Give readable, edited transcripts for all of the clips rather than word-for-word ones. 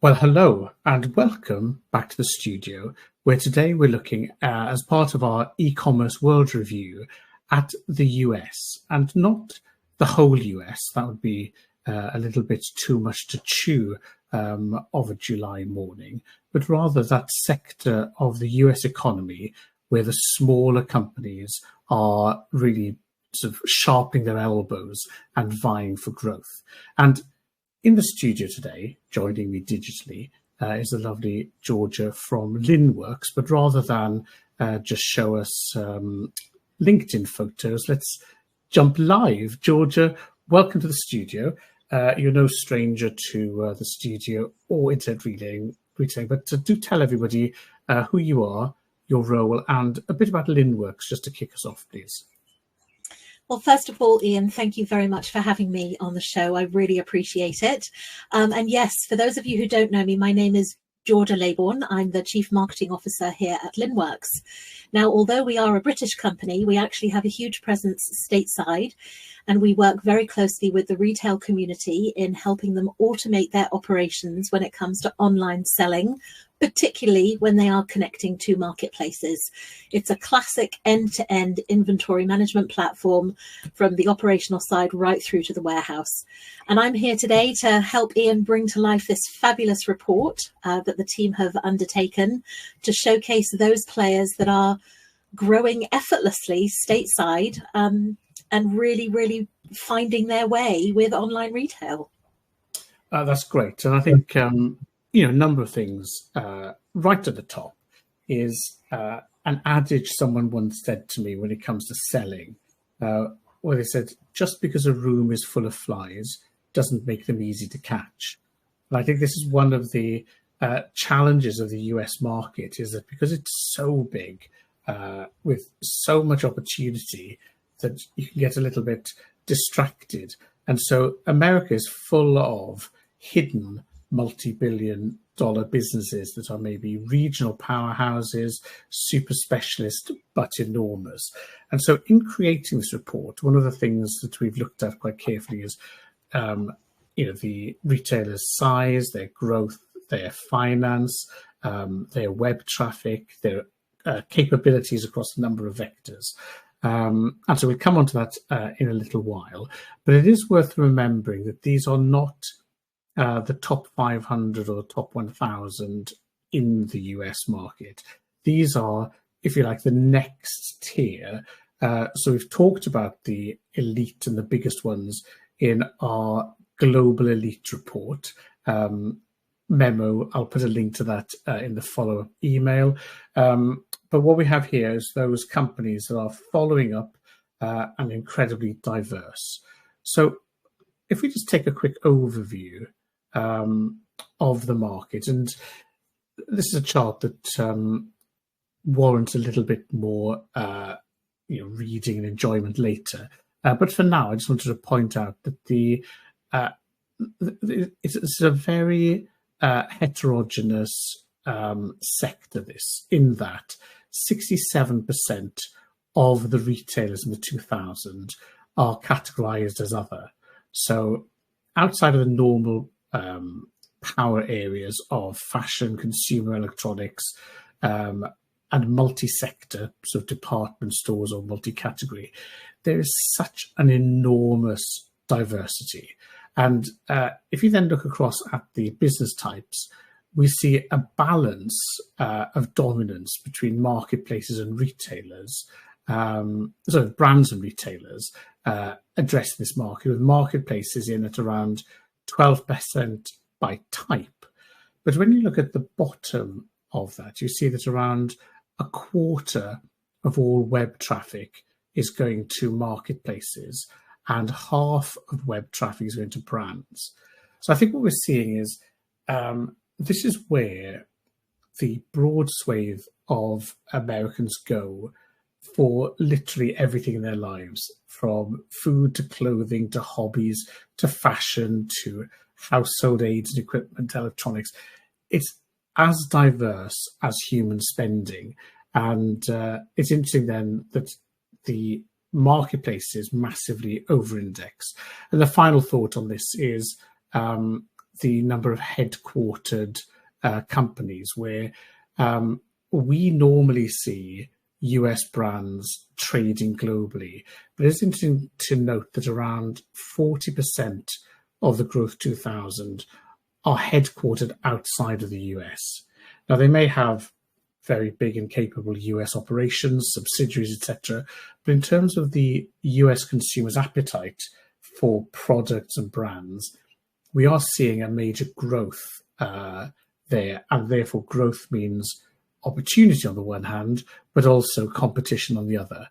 Well, hello and welcome back to the studio, where today we're looking as part of our e-commerce world review at the US, and not the whole US. That would be a little bit too much to chew of a July morning, but rather that sector of the US economy where the smaller companies are really sort of sharpening their elbows and vying for growth. And in the studio today, joining me digitally, is the lovely Georgia from Linworks. But rather than just show us LinkedIn photos, let's jump live. Georgia, welcome to the studio. You're no stranger to the studio or internet retailing, but do tell everybody who you are, your role, and a bit about Linworks, just to kick us off, please. Well, first of all, Ian, thank you very much for having me on the show. I really appreciate it. And yes, for those of you who don't know me, my name is Georgia Laybourne. I'm the Chief Marketing Officer here at Linworks. Now, although we are a British company, we actually have a huge presence stateside, and we work very closely with the retail community in helping them automate their operations when it comes to online selling, particularly when they are connecting to marketplaces. It's a classic end-to-end inventory management platform from the operational side right through to the warehouse. And I'm here today to help Ian bring to life this fabulous report that the team have undertaken to showcase those players that are growing effortlessly stateside and really finding their way with online retail. That's great. And I think a number of things. Right at the top is an adage someone once said to me when it comes to selling, where they said, just because a room is full of flies doesn't make them easy to catch. And I think this is one of the challenges of the US market, is that because it's so big, with so much opportunity, that you can get a little bit distracted. And so America is full of hidden multi-billion-dollar businesses that are maybe regional powerhouses, super specialist, but enormous. And so in creating this report, one of the things that we've looked at quite carefully is the retailer's size, their growth, their finance, their web traffic, their capabilities across a number of vectors. And so we'll come on to that in a little while. But it is worth remembering that these are not the top 500 or the top 1,000 in the US market. These are, if you like, the next tier. So we've talked about the elite and the biggest ones in our Global Elite report memo. I'll put a link to that in the follow-up email. But what we have here is those companies that are following up and incredibly diverse. So if we just take a quick overview of the market, and this is a chart that warrants a little bit more reading and enjoyment later. But for now, I just wanted to point out that it's a very heterogeneous sector, this, in that 67% of the retailers in the 2000 are categorized as other. So outside of the normal power areas of fashion, consumer electronics, and multi-sector, so department stores or multi-category, there is such an enormous diversity. And if you then look across at the business types, we see a balance of dominance between marketplaces and retailers, brands and retailers addressing this market, with marketplaces in at around 12% by type. But when you look at the bottom of that, you see that around a quarter of all web traffic is going to marketplaces and half of web traffic is going to brands. So I think what we're seeing is this is where the broad swathe of Americans go for literally everything in their lives, from food to clothing to hobbies to fashion to household aids and equipment, electronics. It's as diverse as human spending. And it's interesting then that the marketplaces massively over-index. And the final thought on this is the number of headquartered companies where we normally see US brands trading globally. But it's interesting to note that around 40% of the Growth 2000 are headquartered outside of the US. Now, they may have very big and capable US operations, subsidiaries, etc. But in terms of the US consumers' appetite for products and brands, we are seeing a major growth there, and therefore growth means opportunity on the one hand, but also competition on the other.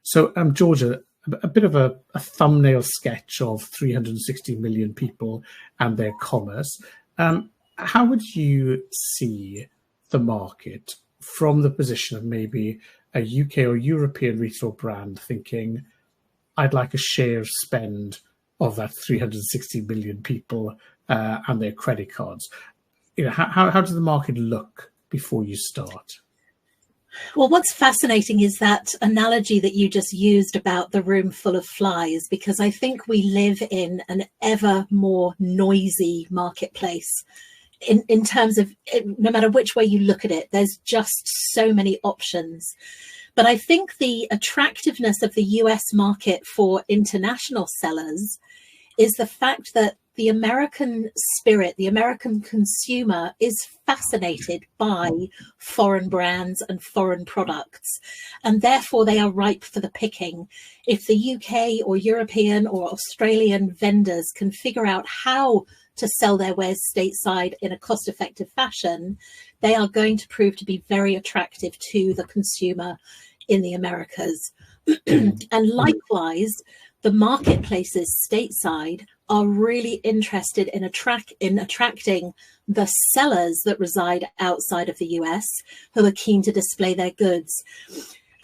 So, Georgia, a bit of a thumbnail sketch of 360 million people and their commerce. How would you see the market from the position of maybe a UK or European retail brand thinking, I'd like a share of spend of that 360 million people and their credit cards? How does the market look before you start? Well, what's fascinating is that analogy that you just used about the room full of flies, because I think we live in an ever more noisy marketplace. In terms of, no matter which way you look at it, there's just so many options. But I think the attractiveness of the US market for international sellers is the fact that the American spirit, the American consumer is fascinated by foreign brands and foreign products, and therefore they are ripe for the picking. If the UK or European or Australian vendors can figure out how to sell their wares stateside in a cost-effective fashion, they are going to prove to be very attractive to the consumer in the Americas. And likewise, the marketplaces stateside are really interested in attracting the sellers that reside outside of the US who are keen to display their goods.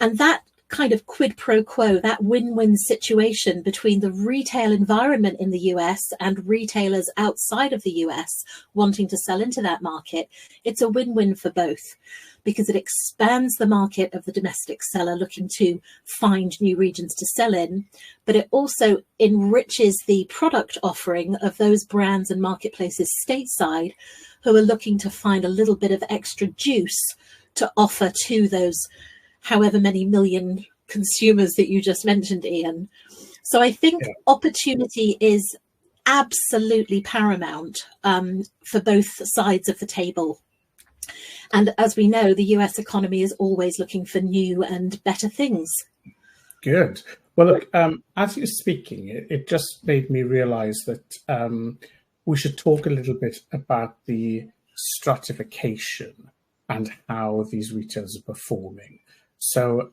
And that kind of quid pro quo, that win-win situation between the retail environment in the US and retailers outside of the US wanting to sell into that market, it's a win-win for both, because it expands the market of the domestic seller looking to find new regions to sell in, but it also enriches the product offering of those brands and marketplaces stateside who are looking to find a little bit of extra juice to offer to those however many million consumers that you just mentioned, Ian. So I think opportunity is absolutely paramount for both sides of the table. And as we know, the US economy is always looking for new and better things. Good. Well, look, as you're speaking, it just made me realize that we should talk a little bit about the stratification and how these retailers are performing. So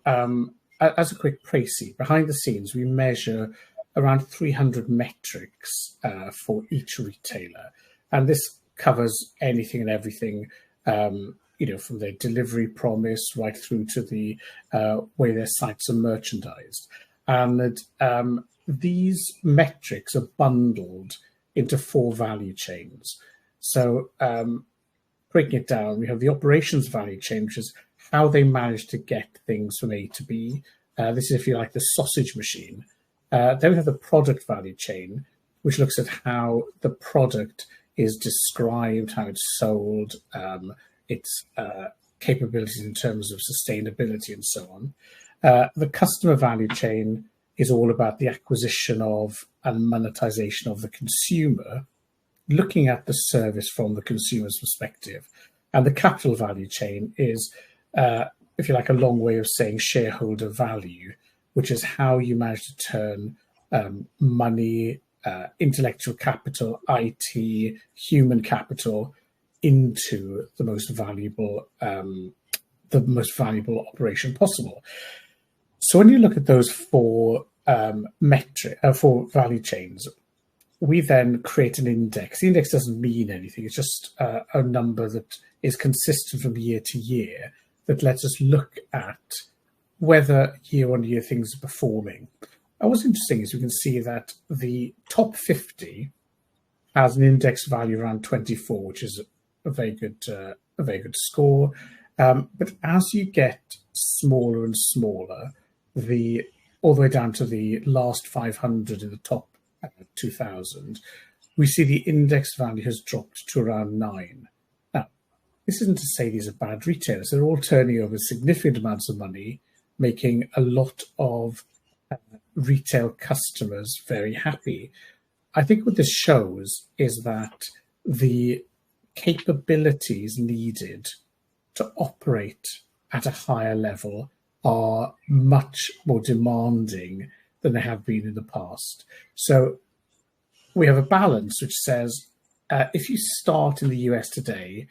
as a quick précis, behind the scenes, we measure around 300 metrics for each retailer. And this covers anything and everything, from their delivery promise right through to the way their sites are merchandised. And these metrics are bundled into 4 value chains. So breaking it down, we have the operations value chain, which is how they manage to get things from A to B. This is, if you like, the sausage machine. Then we have the product value chain, which looks at how the product is described, how it's sold, its capabilities in terms of sustainability and so on. The customer value chain is all about the acquisition of and monetization of the consumer, looking at the service from the consumer's perspective. And the capital value chain is, if you like, a long way of saying shareholder value, which is how you manage to turn money, intellectual capital, IT, human capital into the most valuable operation possible. So when you look at those 4 value chains, we then create an index. The index doesn't mean anything. It's just a number that is consistent from year to year that lets us look at whether year on year things are performing. And what's interesting is we can see that the top 50 has an index value around 24, which is a very good score. But as you get smaller and smaller, all the way down to the last 500 in the top 2,000, we see the index value has dropped to around 9. Now, this isn't to say these are bad retailers. They're all turning over significant amounts of money, making a lot of retail customers very happy. I think what this shows is that the capabilities needed to operate at a higher level are much more demanding than they have been in the past. So we have a balance which says if you start in the US today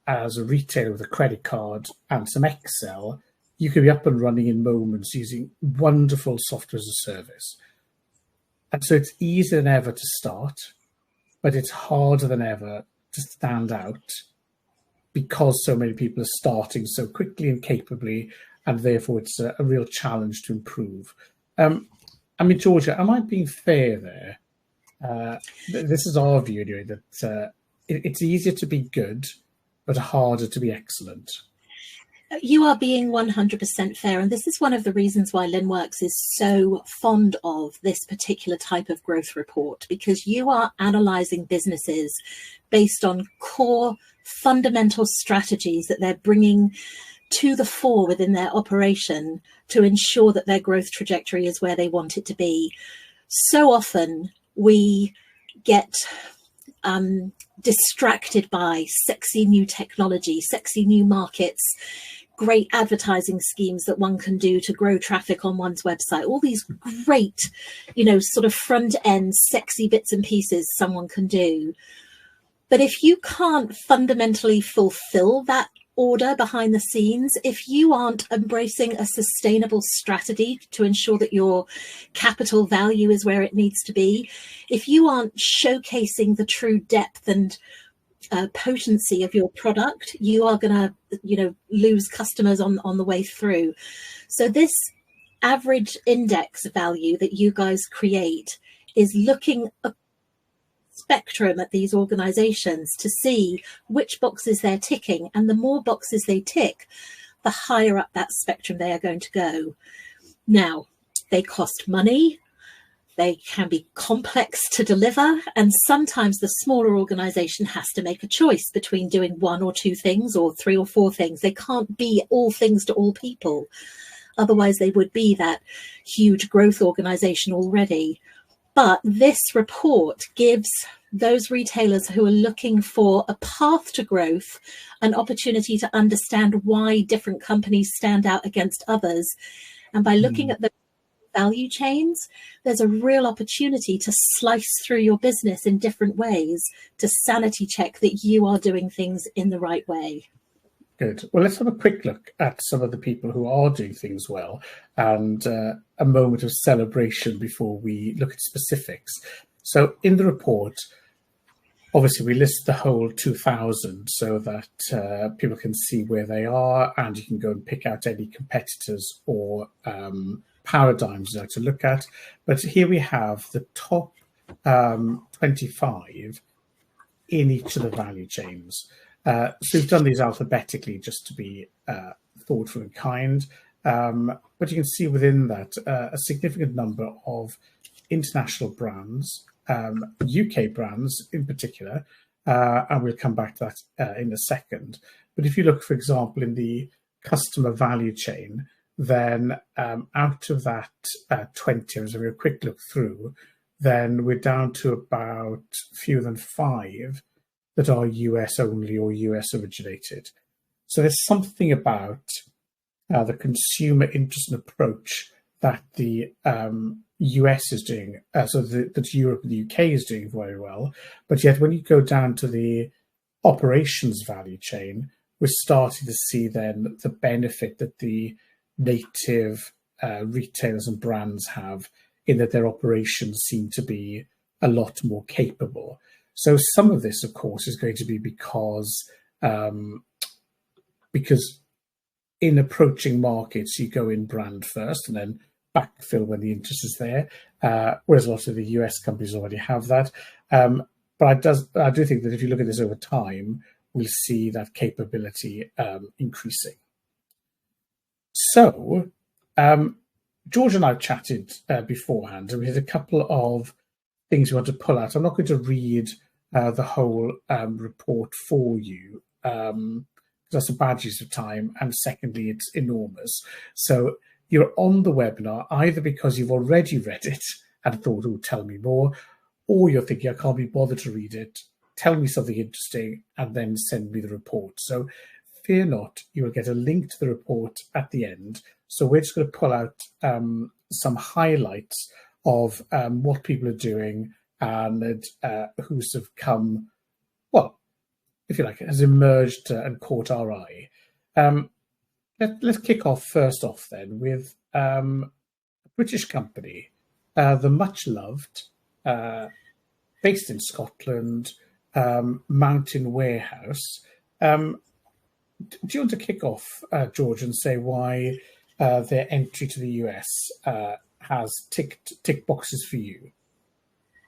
as a retailer with a credit card and some Excel, you can be up and running in moments using wonderful software as a service. And so it's easier than ever to start, but it's harder than ever to stand out because so many people are starting so quickly and capably, and therefore it's a real challenge to improve. I mean, Georgia, am I being fair there? This is our view anyway, that it's easier to be good, but harder to be excellent. You are being 100% fair, and this is one of the reasons why Linworks is so fond of this particular type of growth report, because you are analysing businesses based on core fundamental strategies that they're bringing to the fore within their operation to ensure that their growth trajectory is where they want it to be. So often we get distracted by sexy new technology, sexy new markets, great advertising schemes that one can do to grow traffic on one's website, all these great, sort of front end sexy bits and pieces someone can do. But if you can't fundamentally fulfill that order behind the scenes, if you aren't embracing a sustainable strategy to ensure that your capital value is where it needs to be, if you aren't showcasing the true depth and potency of your product, you are going to, lose customers on the way through. So this average index value that you guys create is looking a spectrum at these organizations to see which boxes they're ticking, and the more boxes they tick, the higher up that spectrum they are going to go. Now, they cost money. They can be complex to deliver, and sometimes the smaller organization has to make a choice between doing one or two things or three or four things. They can't be all things to all people. Otherwise, they would be that huge growth organization already. But this report gives those retailers who are looking for a path to growth an opportunity to understand why different companies stand out against others. And by looking at the value chains, there's a real opportunity to slice through your business in different ways to sanity check that you are doing things in the right way. Good. Well, let's have a quick look at some of the people who are doing things well, and a moment of celebration before we look at specifics. So in the report, obviously we list the whole 2000 so that people can see where they are, and you can go and pick out any competitors or paradigms you like to look at. But here we have the top 25 in each of the value chains. So we've done these alphabetically just to be thoughtful and kind. But you can see within that a significant number of international brands, UK brands in particular, and we'll come back to that in a second. But if you look, for example, in the customer value chain, then out of that 20, as we have a quick look through, then we're down to about fewer than 5 that are US only or US originated. So there's something about the consumer interest and approach that the US is doing, so that Europe and the UK is doing very well. But yet when you go down to the operations value chain, we're starting to see then the benefit that the native retailers and brands have in that their operations seem to be a lot more capable. So some of this, of course, is going to be because in approaching markets, you go in brand first and then backfill when the interest is there, whereas a lot of the US companies already have that. But I do think that if you look at this over time, we'll see that capability increasing. So George and I have chatted beforehand, and we had a couple of things we want to pull out. I'm not going to read the whole report for you, because that's a bad use of time, and secondly, it's enormous. So you're on the webinar either because you've already read it and thought, oh, tell me more, or you're thinking, I can't be bothered to read it, tell me something interesting, and then send me the report. So fear not, you will get a link to the report at the end. So we're just going to pull out some highlights of what people are doing and who's have come, well, if you like, has emerged and caught our eye. Let's kick off first off then with a British company, the much loved, based in Scotland, Mountain Warehouse. Do you want to kick off, George, and say why their entry to the US has tick boxes for you?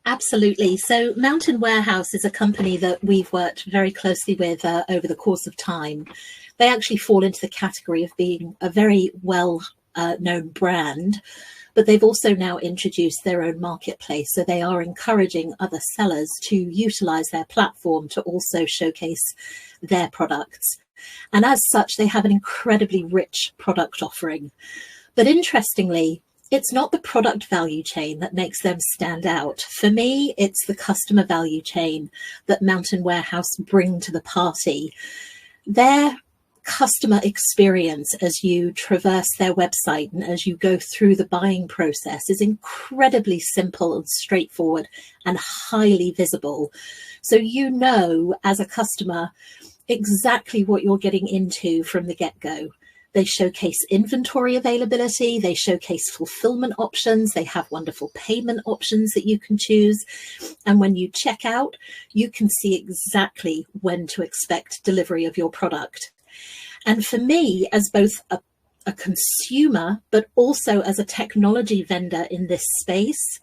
Absolutely. So Mountain Warehouse is a company that we've worked very closely with over the course of time. They actually fall into the category of being a very well-known brand, but they've also now introduced their own marketplace. So they are encouraging other sellers to utilize their platform to also showcase their products. And as such, they have an incredibly rich product offering. But interestingly, it's not the product value chain that makes them stand out. For me, it's the customer value chain that Mountain Warehouse bring to the party. Their customer experience as you traverse their website and as you go through the buying process is incredibly simple and straightforward and highly visible. So you know, as a customer, exactly what you're getting into from the get-go. They showcase inventory availability, they showcase fulfillment options, they have wonderful payment options that you can choose. And when you check out, you can see exactly when to expect delivery of your product. And for me, as both a consumer, but also as a technology vendor in this space,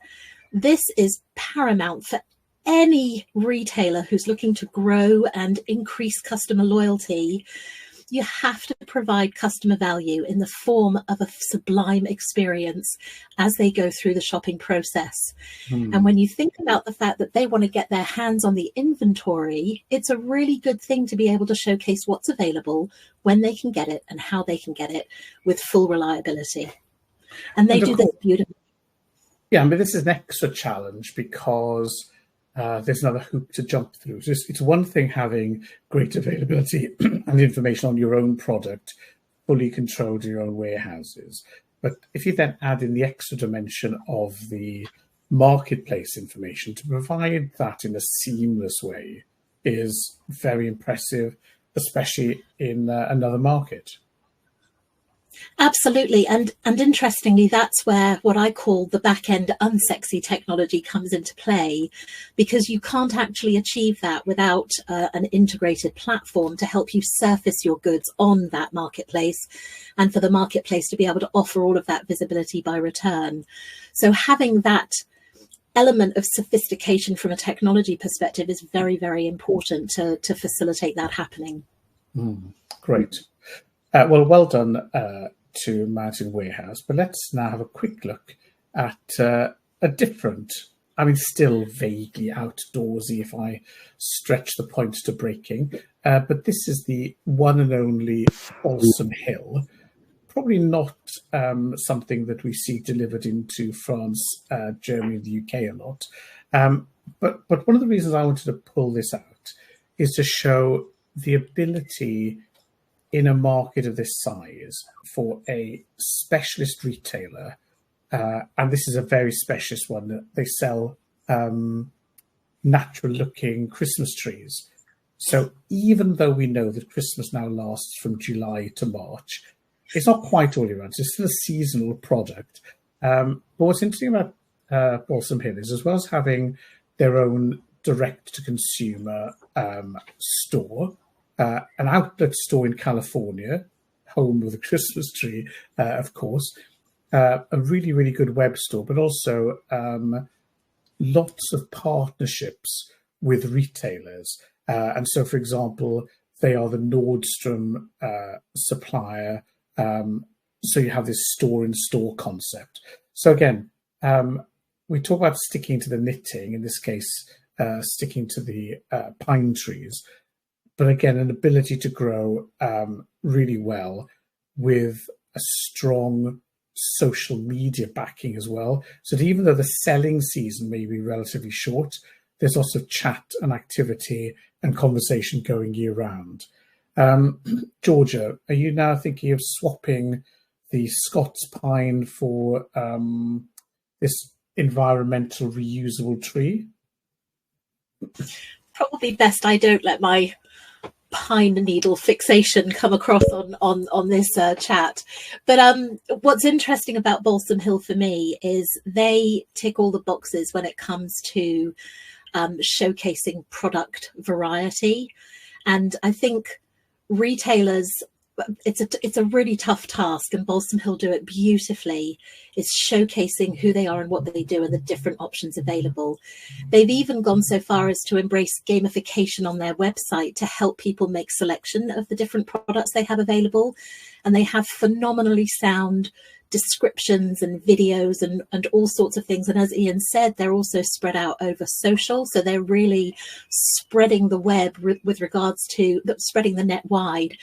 this is paramount for any retailer who's looking to grow and increase customer loyalty. You have to provide customer value in the form of a sublime experience as they go through the shopping process. And when you think about the fact that they want to get their hands on the inventory, it's a really good thing to be able to showcase what's available, when they can get it, and how they can get it with full reliability. And they do this beautifully. Yeah, I mean, this is an extra challenge because there's another hoop to jump through. So it's one thing having great availability and information on your own product, fully controlled in your own warehouses. But if you then add in the extra dimension of the marketplace information, to provide that in a seamless way is very impressive, especially in another market. Absolutely. And interestingly, that's where what I call the back end unsexy technology comes into play, because you can't actually achieve that without an integrated platform to help you surface your goods on that marketplace, and for the marketplace to be able to offer all of that visibility by return. So having that element of sophistication from a technology perspective is very, very important to facilitate that happening. Great. Well done to Mountain Warehouse, but let's now have a quick look at a different, I mean, still vaguely outdoorsy if I stretch the points to breaking, but this is the one and only Balsam Hill. Probably not something that we see delivered into France, Germany, the UK a lot. But one of the reasons I wanted to pull this out is to show the ability in a market of this size for a specialist retailer, and this is a very specialist one, that they sell natural looking Christmas trees. So even though we know that Christmas now lasts from July to March, it's not quite all year round. It's still a seasonal product. But what's interesting about Balsam Hill is, as well as having their own direct-to-consumer store, an outlet store in California, home of the Christmas tree, of course, a really, really good web store, but also lots of partnerships with retailers. And so, for example, they are the Nordstrom supplier. So you have this store-in-store concept. So again, we talk about sticking to the knitting, in this case, sticking to the pine trees, but again, an ability to grow really well with a strong social media backing as well. So that even though the selling season may be relatively short, there's also chat and activity and conversation going year round. Georgia, are you now thinking of swapping the Scots pine for this environmental reusable tree? Probably best I don't let my pine needle fixation come across on this chat. But what's interesting about Balsam Hill for me is they tick all the boxes when it comes to showcasing product variety. And I think retailers, it's a really tough task, and Balsam Hill do it beautifully, is showcasing who they are and what they do and the different options available. They've even gone so far as to embrace gamification on their website to help people make selection of the different products they have available. And they have phenomenally sound descriptions and videos and all sorts of things. And as Ian said, they're also spread out over social. So they're really spreading the web with regards to spreading the net wide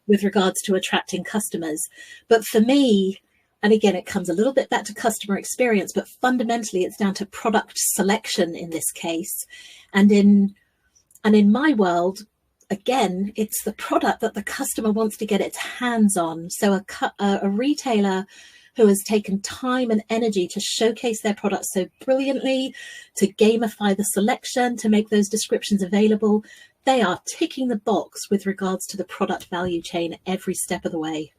with regards to attracting customers. But for me, and again, it comes a little bit back to customer experience, but fundamentally it's down to product selection in this case. And in my world, again, it's the product that the customer wants to get its hands on. So a retailer who has taken time and energy to showcase their products so brilliantly, to gamify the selection, to make those descriptions available, they are ticking the box with regards to the product value chain every step of the way.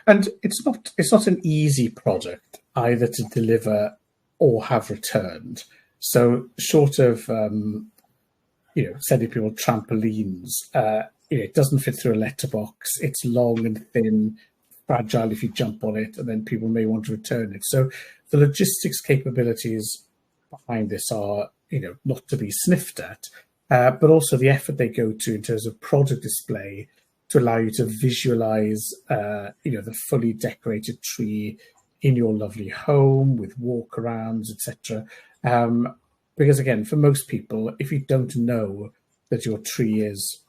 And it's not an easy product either to deliver or have returned. So short of sending people trampolines, it doesn't fit through a letterbox. It's long and thin, fragile if you jump on it, and then people may want to return it. So the logistics capabilities behind this are not to be sniffed at. But also the effort they go to in terms of product display to allow you to visualize, the fully decorated tree in your lovely home with walkarounds, etc. Because again, for most people, if you don't know that your tree is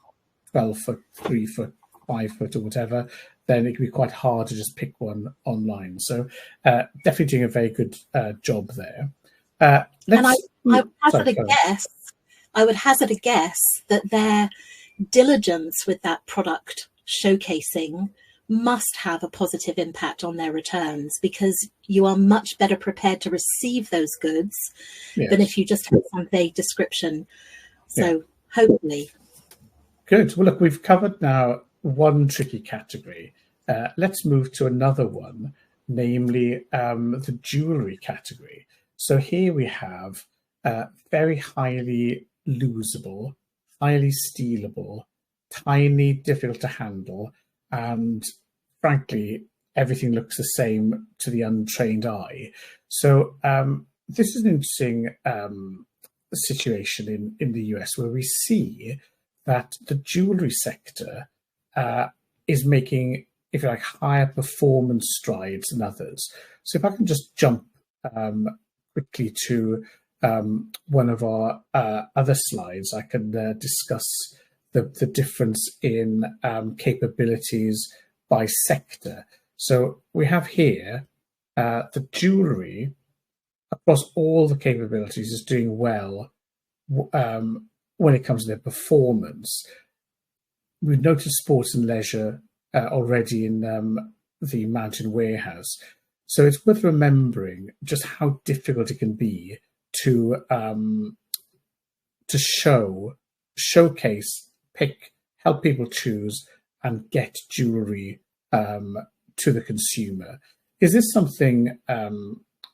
12 foot, 3 foot, 5 foot, or whatever, then it can be quite hard to just pick one online. So definitely doing a very good job there. I would hazard a guess that their diligence with that product showcasing must have a positive impact on their returns, because you are much better prepared to receive those goods than if you just have some vague description. So hopefully. Good. Well, look, we've covered now one tricky category. Let's move to another one, namely the jewelry category. So here we have very highly losable, highly stealable, tiny, difficult to handle, and frankly, everything looks the same to the untrained eye. So this is an interesting situation in the US, where we see that the jewelry sector is making, if you like, higher performance strides than others. So if I can just jump quickly to one of our other slides, I can discuss the difference in capabilities by sector. So we have here the jewelry across all the capabilities is doing well when it comes to their performance. We've noticed sports and leisure already in the Mountain Warehouse. So it's worth remembering just how difficult it can be to showcase, pick, help people choose, and get jewelry to the consumer. Is this something,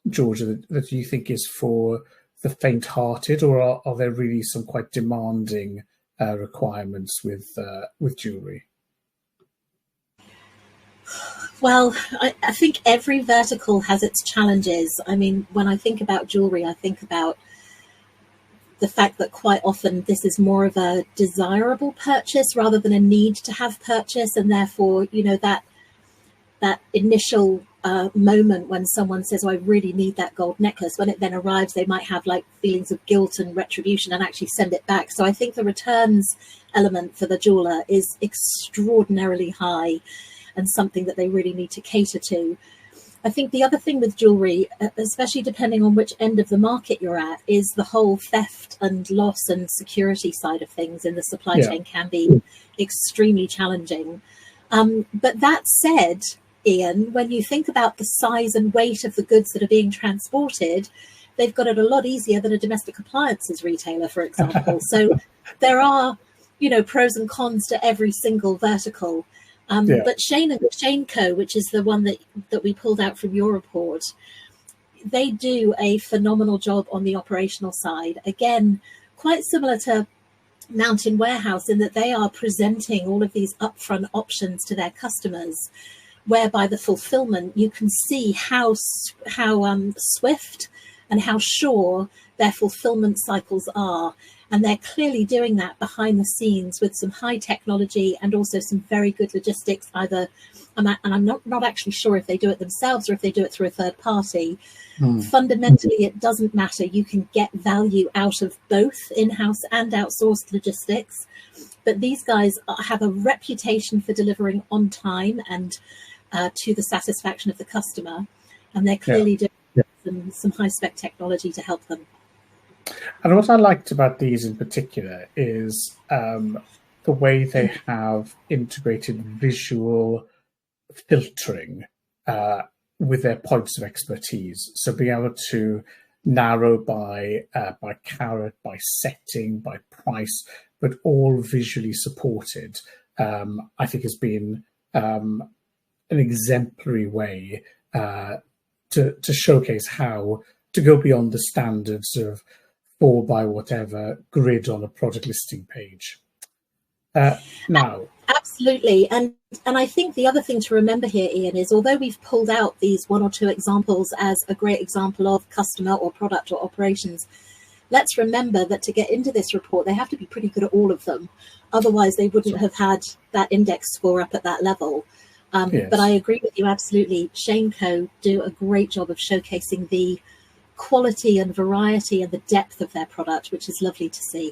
Georgia, that you think is for the faint-hearted, or are there really some quite demanding requirements with jewelry? Well, I think every vertical has its challenges. I mean, when I think about jewelry, I think about the fact that quite often this is more of a desirable purchase rather than a need to have purchase, and therefore, that initial moment when someone says, oh, I really need that gold necklace. When it then arrives, they might have like feelings of guilt and retribution and actually send it back. So I think the returns element for the jeweler is extraordinarily high and something that they really need to cater to. I think the other thing with jewelry, especially depending on which end of the market you're at, is the whole theft and loss and security side of things in the supply chain can be extremely challenging. But that said, Ian, when you think about the size and weight of the goods that are being transported, they've got it a lot easier than a domestic appliances retailer, for example. So there are, you know, pros and cons to every single vertical. But Shane Co., which is the one that we pulled out from your report, they do a phenomenal job on the operational side. Again, quite similar to Mountain Warehouse in that they are presenting all of these upfront options to their customers, whereby the fulfillment, you can see how swift and how sure their fulfillment cycles are. And they're clearly doing that behind the scenes with some high technology and also some very good logistics, and I'm not actually sure if they do it themselves or if they do it through a third party. Fundamentally, it doesn't matter. You can get value out of both in-house and outsourced logistics. But these guys have a reputation for delivering on time and to the satisfaction of the customer. And they're clearly doing some high-spec technology to help them. And what I liked about these in particular is the way they have integrated visual filtering with their points of expertise. So being able to narrow by carat, by setting, by price, but all visually supported, I think has been an exemplary way to showcase how to go beyond the standards of 4 by whatever grid on a product listing page. Now, absolutely, and I think the other thing to remember here, Ian, is although we've pulled out these 1 or 2 examples as a great example of customer or product or operations, let's remember that to get into this report, they have to be pretty good at all of them. Otherwise, they wouldn't have had that index score up at that level. But I agree with you absolutely. Shane Co. do a great job of showcasing the quality and variety and the depth of their product, which is lovely to see.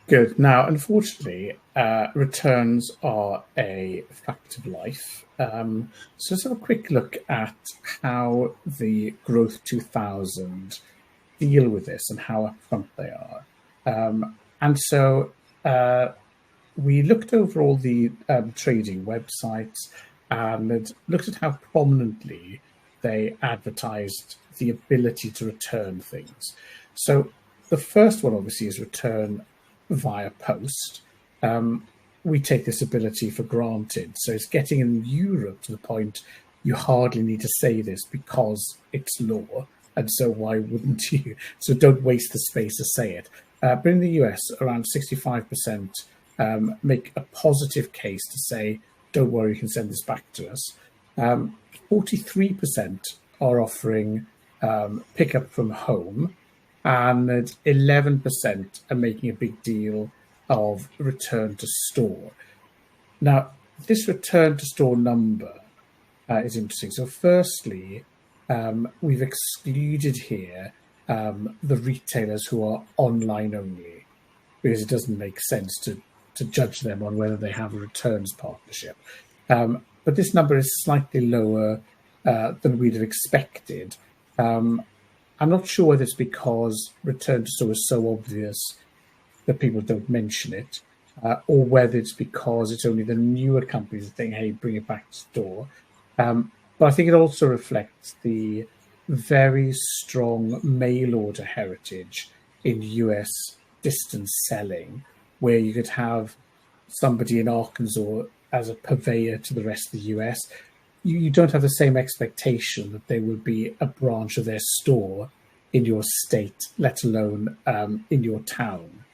Good. Now, unfortunately, returns are a fact of life. So let's have a quick look at how the Growth 2000 deal with this and how upfront they are. And so we looked over all the trading websites and looked at how prominently they advertised the ability to return things. So the first one obviously is return via post. We take this ability for granted. So it's getting in Europe to the point you hardly need to say this because it's law. And so why wouldn't you? So don't waste the space to say it. But in the US, around 65% make a positive case to say, don't worry, you can send this back to us. 43% are offering pickup from home, and 11% are making a big deal of return to store. Now, this return to store number is interesting. So firstly, we've excluded here the retailers who are online only, because it doesn't make sense to judge them on whether they have a returns partnership. But this number is slightly lower than we'd have expected. I'm not sure whether it's because return to store is so obvious that people don't mention it, or whether it's because it's only the newer companies that think, hey, bring it back to store. But I think it also reflects the very strong mail order heritage in US distance selling, where you could have somebody in Arkansas as a purveyor to the rest of the US. You don't have the same expectation that there will be a branch of their store in your state, let alone in your town.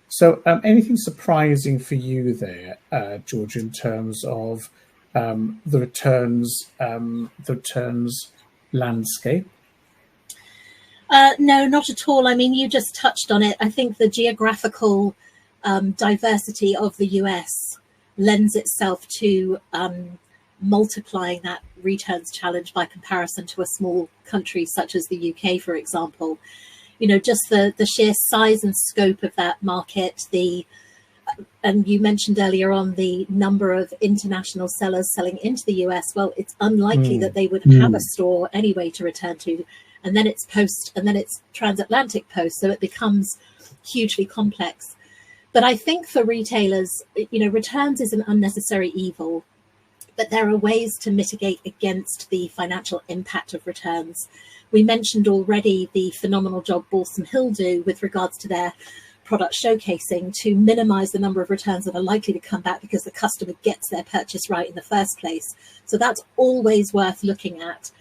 So anything surprising for you there, George, in terms of the returns landscape? No, not at all. I mean, you just touched on it. I think the geographical diversity of the US lends itself to multiplying that returns challenge by comparison to a small country such as the UK, for example. You know, just the sheer size and scope of that market, and you mentioned earlier on the number of international sellers selling into the US. Well, it's unlikely that they would have a store anyway to return to. And then it's post, and then it's transatlantic post. So it becomes hugely complex. But I think for retailers, you know, returns is an unnecessary evil, but there are ways to mitigate against the financial impact of returns. We mentioned already the phenomenal job Balsam Hill do with regards to their product showcasing to minimize the number of returns that are likely to come back because the customer gets their purchase right in the first place. So that's always worth looking at.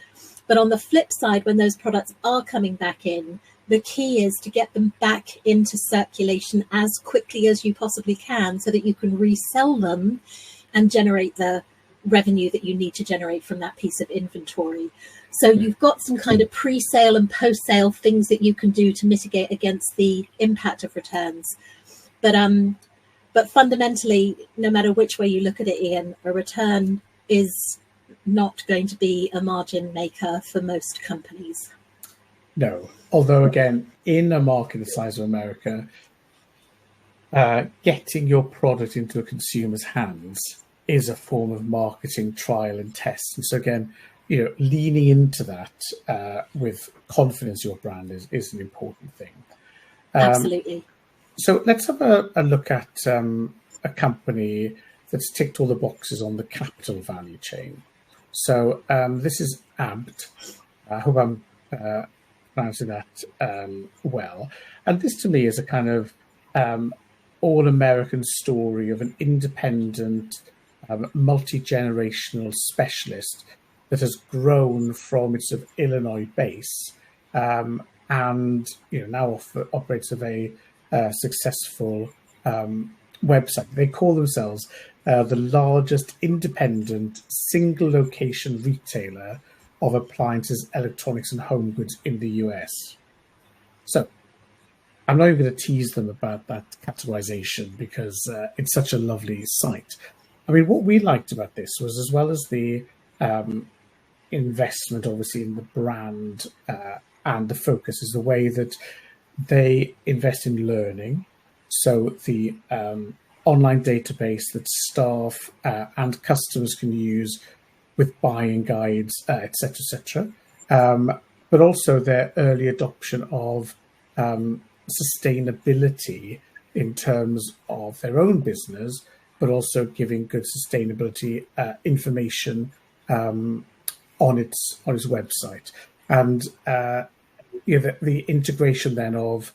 But on the flip side, when those products are coming back in, the key is to get them back into circulation as quickly as you possibly can so that you can resell them and generate the revenue that you need to generate from that piece of inventory. So you've got some kind of pre-sale and post-sale things that you can do to mitigate against the impact of returns. But fundamentally, no matter which way you look at it, Ian, a return is not going to be a margin maker for most companies. No, although again, in a market the size of America, getting your product into a consumer's hands is a form of marketing trial and test. And so again, you know, leaning into that with confidence, your brand is an important thing. Absolutely. So let's have a look at a company that's ticked all the boxes on the capital value chain. So this is ABT. I hope I'm pronouncing that well. And this to me is a kind of all-American story of an independent, multi-generational specialist that has grown from its sort of Illinois base and now operates a very successful website. They call themselves the largest independent single location retailer of appliances, electronics and home goods in the US. So I'm not even going to tease them about that categorization because it's such a lovely site. I mean, what we liked about this was, as well as the investment, obviously, in the brand and the focus, is the way that they invest in learning. So the online database that staff and customers can use with buying guides, et cetera, but also their early adoption of sustainability in terms of their own business, but also giving good sustainability information on its website, and the integration then of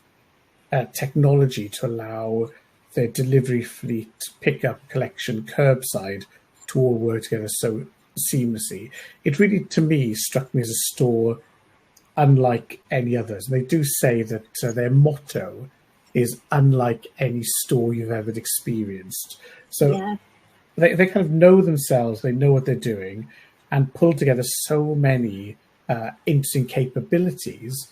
technology to allow their delivery fleet, pickup, collection, curbside to all work together so seamlessly. It really, to me, struck me as a store unlike any others. They do say that their motto is unlike any store you've ever experienced. So they kind of know themselves, they know what they're doing, and pull together so many interesting capabilities,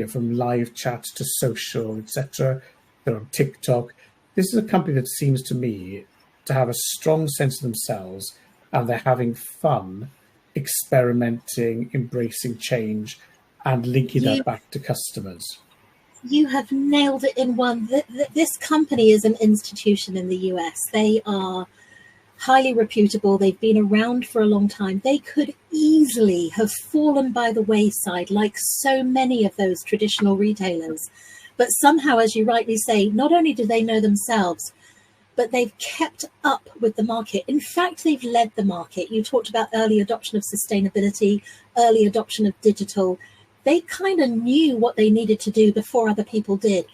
from live chat to social, etc. They're on TikTok. This is a company that seems to me to have a strong sense of themselves, and they're having fun experimenting, embracing change, and linking that back to customers. You have nailed it in one. This company is an institution in the US. They are highly reputable. They've been around for a long time. They could easily have fallen by the wayside like so many of those traditional retailers. But somehow, as you rightly say, not only do they know themselves, but they've kept up with the market. In fact, they've led the market. You talked about early adoption of sustainability, early adoption of digital. They kind of knew what they needed to do before other people did.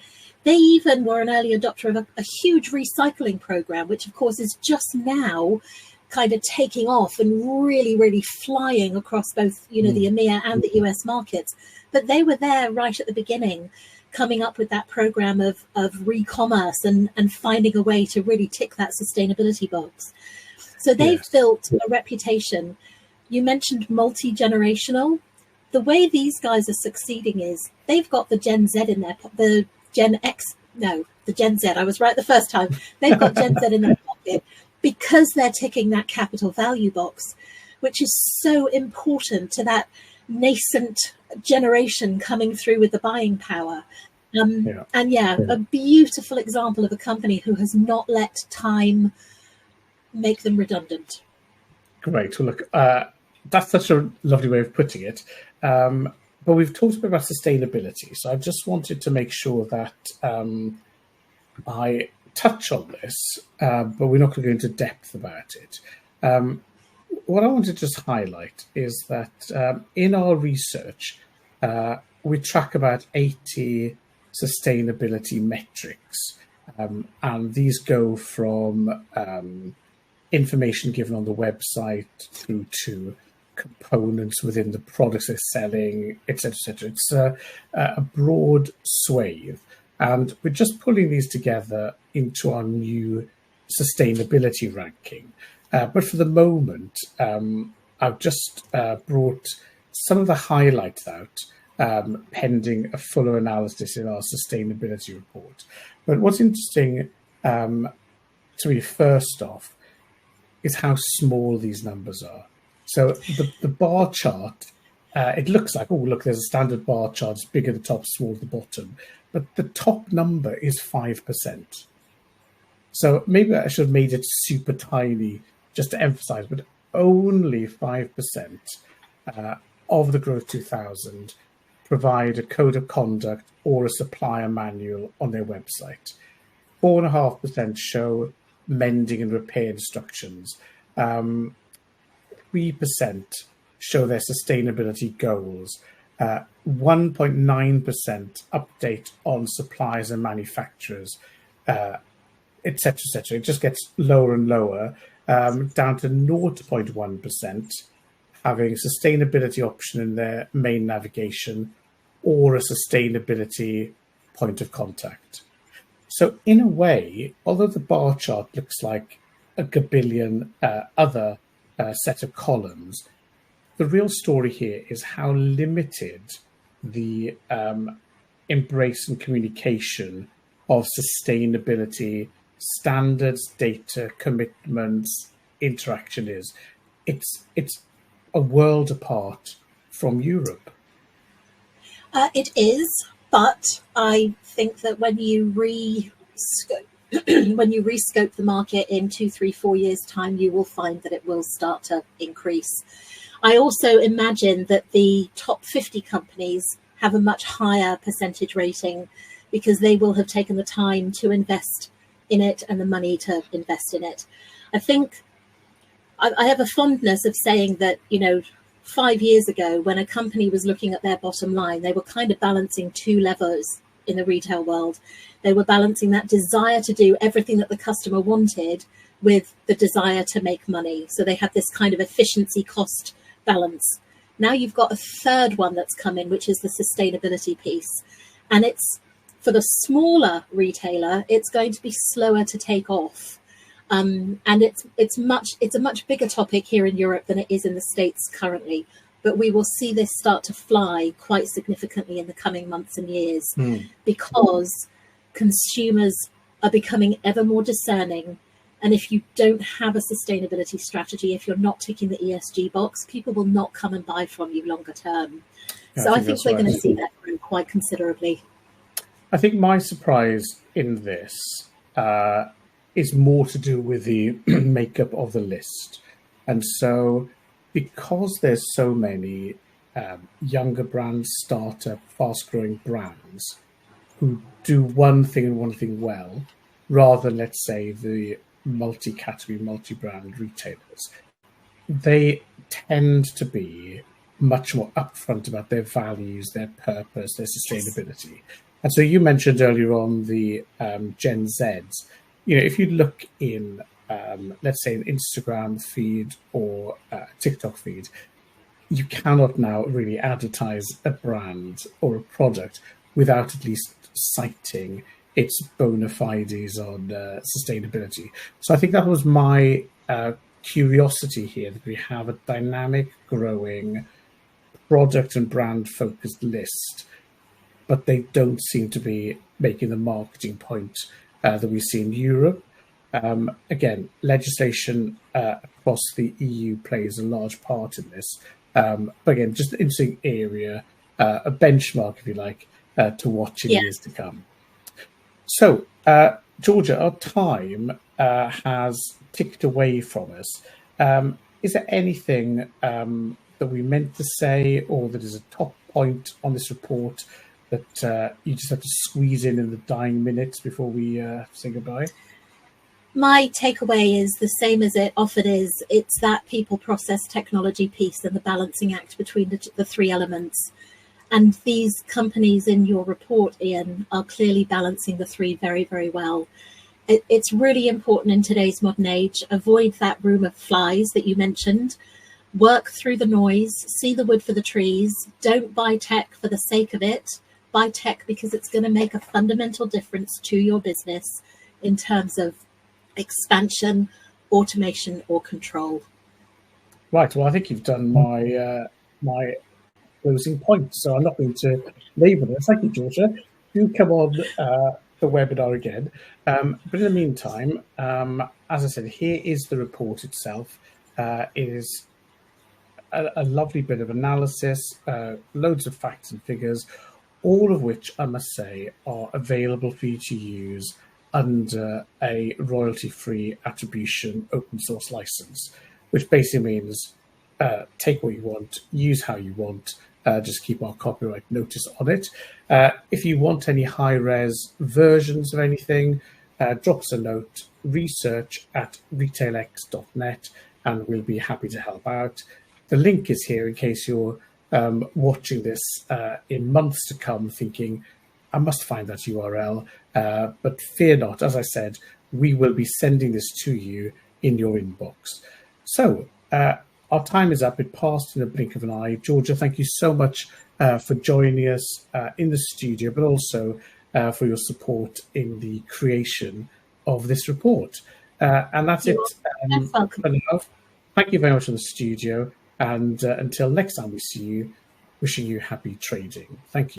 They even were an early adopter of a huge recycling program, which of course is just now kind of taking off and really, really flying across both, the EMEA and the US markets. But they were there right at the beginning, coming up with that program of re-commerce and finding a way to really tick that sustainability box. So they've built a reputation. You mentioned multi-generational. The way these guys are succeeding is they've got the Gen Z in there, the Gen Z. I was right the first time. They've got Gen Z in their pocket because they're ticking that capital value box. which is so important to that nascent generation coming through with the buying power. And a beautiful example of a company who has not let time make them redundant. Great. Well, look, that's such a lovely way of putting it. But we've talked a bit about sustainability, so I just wanted to make sure that I touch on this, but we're not going to go into depth about it. What I want to just highlight is that in our research, we track about 80 sustainability metrics, and these go from information given on the website through to components within the products they're selling, etc., etc. It's a broad swathe, and we're just pulling these together into our new sustainability ranking. But for the moment, I've just brought some of the highlights out, pending a fuller analysis in our sustainability report. But what's interesting to me, first off, is how small these numbers are. So the bar chart, it looks like, oh, look, there's a standard bar chart. It's bigger at the top, small at the bottom. But the top number is 5%. So maybe I should have made it super tiny just to emphasize, but only 5% of the Growth 2000 provide a code of conduct or a supplier manual on their website. 4.5% show mending and repair instructions. 3% show their sustainability goals. 1.9% update on suppliers and manufacturers, etc., etc. It just gets lower and lower, down to 0.1%, having a sustainability option in their main navigation or a sustainability point of contact. So in a way, although the bar chart looks like a gabillion other set of columns, the real story here is how limited the embrace and communication of sustainability standards, data, commitments, interaction is. It's a world apart from Europe. It is, but I think that when you rescope the market in 2, 3, 4 years' time, you will find that it will start to increase. I also imagine that the top 50 companies have a much higher percentage rating because they will have taken the time to invest in it and the money to invest in it. I think I have a fondness of saying that, 5 years ago, when a company was looking at their bottom line, they were kind of balancing two levers in the retail world. They were balancing that desire to do everything that the customer wanted with the desire to make money. So they had this kind of efficiency cost balance. Now you've got a third one that's come in, which is the sustainability piece. And it's, for the smaller retailer, it's going to be slower to take off. And it's a much bigger topic here in Europe than it is in the States currently. But we will see this start to fly quite significantly in the coming months and years because consumers are becoming ever more discerning. And if you don't have a sustainability strategy, if you're not ticking the ESG box, people will not come and buy from you longer term. So I think we're going to see that grow quite considerably. I think my surprise in this is more to do with the makeup of the list. And so because there's so many younger brands, startup, fast-growing brands who do one thing and one thing well, rather than, let's say, the multi-category, multi-brand retailers, they tend to be much more upfront about their values, their purpose, their sustainability. And so you mentioned earlier on the Gen Zs. If you look in, let's say, an Instagram feed or TikTok feed, you cannot now really advertise a brand or a product without at least citing its bona fides on sustainability. So I think that was my curiosity here, that we have a dynamic, growing, product and brand focused list, but they don't seem to be making the marketing point that we see in Europe. Again, legislation across the EU plays a large part in this. But again, just an interesting area, a benchmark, if you like, to watch in years to come. So, Georgia, our time has ticked away from us. Is there anything that we meant to say, or that is a top point on this report that you just have to squeeze in the dying minutes before we say goodbye? My takeaway is the same as it often is. It's that people, process, technology piece and the balancing act between the three elements. And these companies in your report, Ian, are clearly balancing the three very, very well. It's really important in today's modern age. Avoid that room of flies that you mentioned. Work through the noise, see the wood for the trees. Don't buy tech for the sake of it. Buy tech because it's going to make a fundamental difference to your business in terms of expansion, automation, or control. Right. Well, I think you've done my closing point, so I'm not going to labour this. Thank you, Georgia. Do come on the webinar again. But in the meantime, as I said, here is the report itself. It is a lovely bit of analysis, loads of facts and figures, all of which I must say are available for you to use under a royalty-free attribution open source license, which basically means take what you want, use how you want, just keep our copyright notice on it. If you want any high-res versions of anything, drop us a note, research@retailx.net, and we'll be happy to help out. The link is here in case you're watching this in months to come thinking, I must find that URL, but fear not. As I said, we will be sending this to you in your inbox. So our time is up. It passed in a blink of an eye. Georgia, thank you so much for joining us in the studio, but also for your support in the creation of this report. And that's it for now. Thank you very much for the studio. And until next time we see you, wishing you happy trading. Thank you.